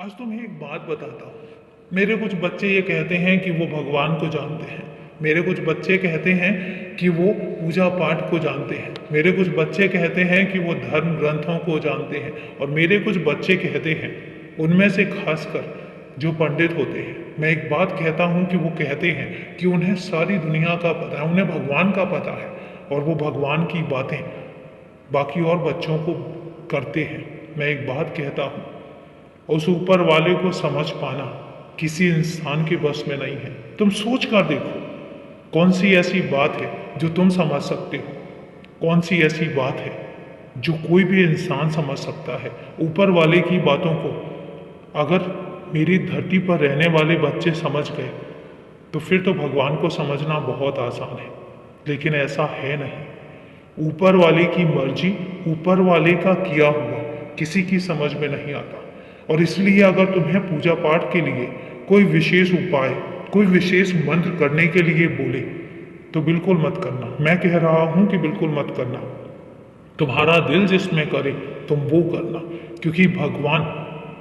आज तुम्हें एक बात बताता हूँ। मेरे कुछ बच्चे ये कहते हैं कि वो भगवान को जानते हैं। मेरे कुछ बच्चे कहते हैं कि वो पूजा पाठ को जानते हैं। मेरे कुछ बच्चे कहते हैं कि वो धर्म ग्रंथों को जानते हैं। और मेरे कुछ बच्चे कहते हैं, उनमें से खासकर जो पंडित होते हैं, मैं एक बात कहता हूँ कि वो कहते हैं कि उन्हें सारी दुनिया का पता है, उन्हें भगवान का पता है और वो भगवान की बातें बाकी और बच्चों को करते हैं। मैं एक बात कहता हूँ, उस ऊपर वाले को समझ पाना किसी इंसान के बस में नहीं है। तुम सोच कर देखो, कौन सी ऐसी बात है जो तुम समझ सकते हो? कौन सी ऐसी बात है जो कोई भी इंसान समझ सकता है? ऊपर वाले की बातों को अगर मेरी धरती पर रहने वाले बच्चे समझ गए तो फिर तो भगवान को समझना बहुत आसान है। लेकिन ऐसा है नहीं। ऊपर वाले की मर्जी, ऊपर वाले का किया हुआ किसी की समझ में नहीं आता। और इसलिए अगर तुम्हें पूजा पाठ के लिए कोई विशेष उपाय, कोई विशेष मंत्र करने के लिए बोले तो बिल्कुल मत करना। मैं कह रहा हूं कि बिल्कुल मत करना। तुम्हारा दिल जिसमें करे तुम वो करना, क्योंकि भगवान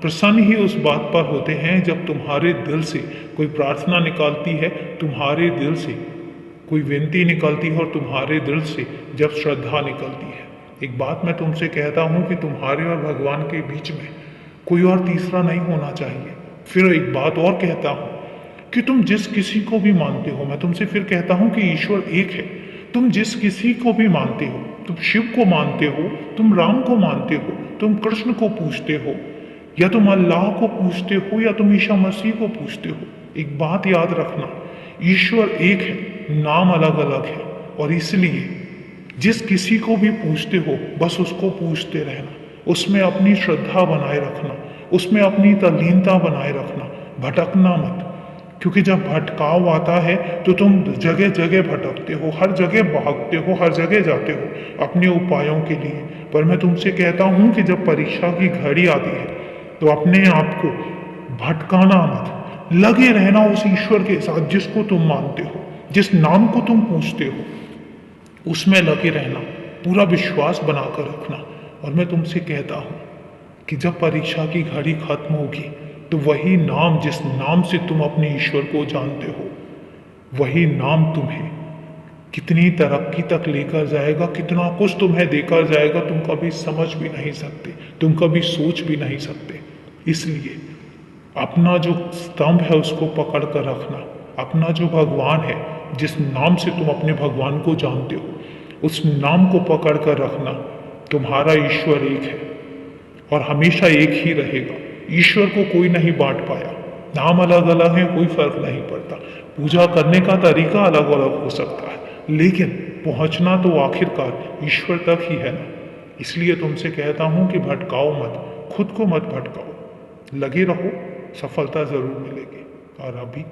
प्रसन्न ही उस बात पर होते हैं जब तुम्हारे दिल से कोई प्रार्थना निकलती है, तुम्हारे दिल से कोई विनती निकलती है और तुम्हारे दिल से जब श्रद्धा निकलती है। एक बात मैं तुमसे कहता हूं कि तुम्हारे और भगवान के बीच में कोई और तीसरा नहीं होना चाहिए। फिर एक बात और कहता हूं कि तुम जिस किसी को भी मानते हो, मैं तुमसे फिर कहता हूं कि ईश्वर एक है। तुम जिस किसी को भी मानते हो, तुम शिव को मानते हो, तुम राम को मानते हो, तुम कृष्ण को पूजते हो, या तुम अल्लाह को पूजते हो, या तुम ईसा मसीह को पूजते हो, एक बात याद रखना, ईश्वर एक है, नाम अलग अलग है। और इसलिए जिस किसी को भी पूजते हो बस उसको पूजते रहना, उसमें अपनी श्रद्धा बनाए रखना, उसमें अपनी तल्लीनता बनाए रखना, भटकना मत। क्योंकि जब भटकाव आता है तो तुम जगह जगह भटकते हो, हर जगह भागते हो, हर जगह जाते हो अपने उपायों के लिए। पर मैं तुमसे कहता हूं कि जब परीक्षा की घड़ी आती है तो अपने आप को भटकाना मत, लगे रहना उस ईश्वर के साथ जिसको तुम मानते हो, जिस नाम को तुम पूछते हो, उसमें लगे रहना, पूरा विश्वास बनाकर रखना। और मैं तुमसे कहता हूं कि जब परीक्षा की घड़ी खत्म होगी तो वही नाम, जिस नाम से तुम अपने ईश्वर को जानते हो, वही नाम तुम्हें कितनी तरक्की तक लेकर जाएगा, कितना कुछ तुम्हें देकर जाएगा, तुम कभी समझ भी नहीं सकते, तुम कभी सोच भी नहीं सकते। इसलिए अपना जो स्तंभ है उसको पकड़ कर रखना। अपना जो भगवान है, जिस नाम से तुम अपने भगवान को जानते हो, उस नाम को पकड़ कर रखना। तुम्हारा ईश्वर एक है और हमेशा एक ही रहेगा। ईश्वर को कोई नहीं बांट पाया। नाम अलग अलग है, कोई फर्क नहीं पड़ता। पूजा करने का तरीका अलग अलग हो सकता है, लेकिन पहुंचना तो आखिरकार ईश्वर तक ही है ना। इसलिए तुमसे कहता हूं कि भटकाओ मत, खुद को मत भटकाओ, लगे रहो, सफलता जरूर मिलेगी। और अभी